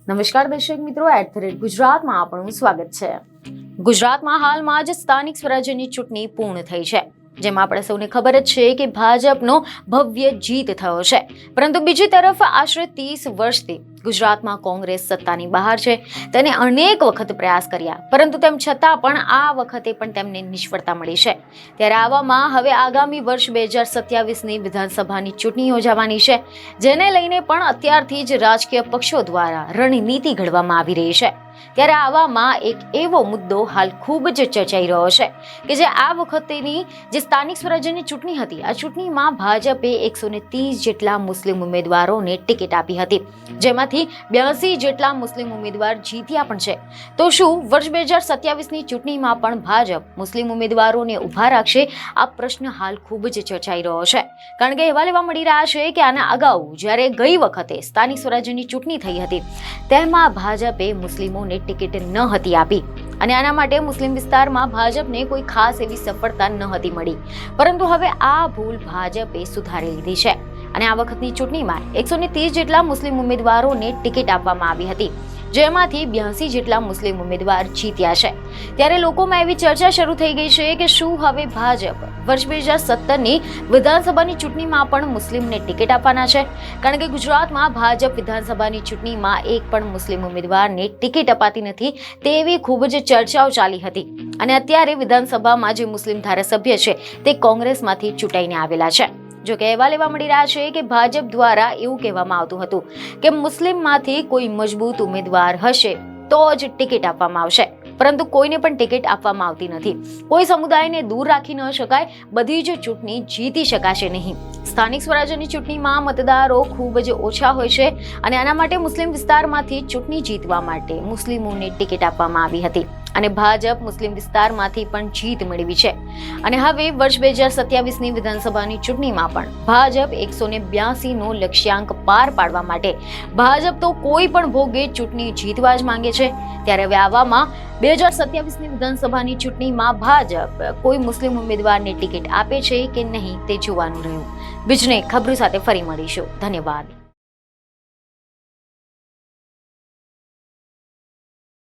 નમસ્કાર દર્શક મિત્રો, @ગુજરાતમાં આપણું સ્વાગત છે। ગુજરાતમાં હાલમાં જ સ્થાનિક સ્વરાજ્યની ચૂંટણી પૂર્ણ થઈ છે, જેમાં આપણે સૌને ખબર જ છે કે ભાજપનો ભવ્ય જીત થયો છે। પરંતુ બીજી તરફ આશરે 30 વર્ષથી ગુજરાતમાં કોંગ્રેસ સત્તાની બહાર છે। તેને અનેક વખત પ્રયાસ કર્યા, પરંતુ તેમ છતાં પણ આ વખતે પણ તેમને નિષ્ફળતા મળી છે। ત્યારે આવામાં હવે આગામી વર્ષ 2027ની વિધાનસભાની ચૂંટણી યોજાવાની છે, જેને લઈને પણ અત્યારથી જ રાજકીય પક્ષો દ્વારા રણનીતિ ઘડવામાં આવી રહી છે। ત્યારે આવામાં એક એવો મુદ્દો હાલ ખૂબ જ ચર્ચાઈ રહ્યો છે કે જે આ વખતેની જે સ્થાનિક સ્વરાજ્યની ચૂંટણી હતી, આ ચૂંટણીમાં ભાજપે 130 જેટલા મુસ્લિમ ઉમેદવારોને ટિકિટ આપી હતી, જેમાંથી 82 જેટલા મુસ્લિમ ઉમેદવાર જીત્યા પણ છે। તો શું વર્ષ 2027ની ચૂંટણીમાં પણ ભાજપ મુસ્લિમ ઉમેદવારોને ઊભા રાખશે? આ પ્રશ્ન હાલ ખૂબ જ ચર્ચાઈ રહ્યો છે, કારણ કે અહેવાલ એવા મળી રહ્યા છે કે આના અગાઉ જ્યારે ગઈ વખતે સ્થાનિક સ્વરાજ્યની ચૂંટણી થઈ હતી, તેમાં ભાજપે મુસ્લિમોને ટિકિટ ન હતી આપી અને આના માટે મુસ્લિમ વિસ્તારમાં ભાજપને કોઈ ખાસ એવી સફળતા ન હતી મળી। પરંતુ હવે આ ભૂલ ભાજપે સુધારી લીધી છે અને આ વખતની ચૂંટણીમાં 130 જેટલા મુસ્લિમ ઉમેદવારોને ટિકિટ આપવામાં આવી હતી, જેમાંથી 82 જેટલા મુસ્લિમ ઉમેદવાર જીત્યા છે। ત્યારે લોકોમાં એવી ચર્ચા શરૂ થઈ ગઈ છે કે શું હવે ભાજપ વર્ષ 2017ની વિધાનસભાની ચૂંટણીમાં પણ મુસ્લિમને ટિકિટ આપવાના છે? કારણ કે ગુજરાતમાં ભાજપ વિધાનસભાની ચૂંટણીમાં એક પણ મુસ્લિમ ઉમેદવારને ટિકિટ અપાતી નથી તેવી ખૂબ જ ચર્ચાઓ ચાલી હતી અને અત્યારે વિધાનસભામાં જે મુસ્લિમ ધારાસભ્ય છે તે કોંગ્રેસમાંથી ચૂંટાઈને આવેલા છે। જો કે અહેવાલ એવા મળી રહ્યા છે કે ભાજપ દ્વારા એવું કહેવામાં આવતું હતું કે મુસ્લિમમાંથી કોઈ મજબૂત ઉમેદવાર હશે તો જ ટિકિટ આપવામાં આવશે, પરંતુ કોઈને પણ ટિકિટ આપવામાં આવતી નથી। કોઈ સમુદાયને દૂર રાખી ન શકાય, બધી જ ચૂંટણી જીતી શકાશે નહીં। સ્થાનિક સ્વરાજ્યની ચૂંટણીમાં મતદારો ખૂબ જ ઓછા હોય છે અને આના માટે મુસ્લિમ વિસ્તારમાંથી ચૂંટણી જીતવા માટે મુસ્લિમોને ટિકિટ આપવામાં આવી હતી અને ભાજપ મુસ્લિમ વિસ્તારમાંથી પણ જીત મેળવી છે। અને હવે વર્ષ 2027ની વિધાનસભાની ચૂંટણીમાં પણ ભાજપ 182નો લક્ષ્યાંક પાર પાડવા માટે ભાજપ તો કોઈ પણ ભોગે ચૂંટણી જીતવા જ માંગે છે। ત્યારે હવે આવામાં 2027ની વિધાનસભાની ચૂંટણીમાં ભાજપ કોઈ મુસ્લિમ ઉમેદવારને ટિકિટ આપે છે કે નહીં તે જોવાનું રહ્યું। બીજને ખબરો સાથે ફરી મળીશું। ધન્યવાદ।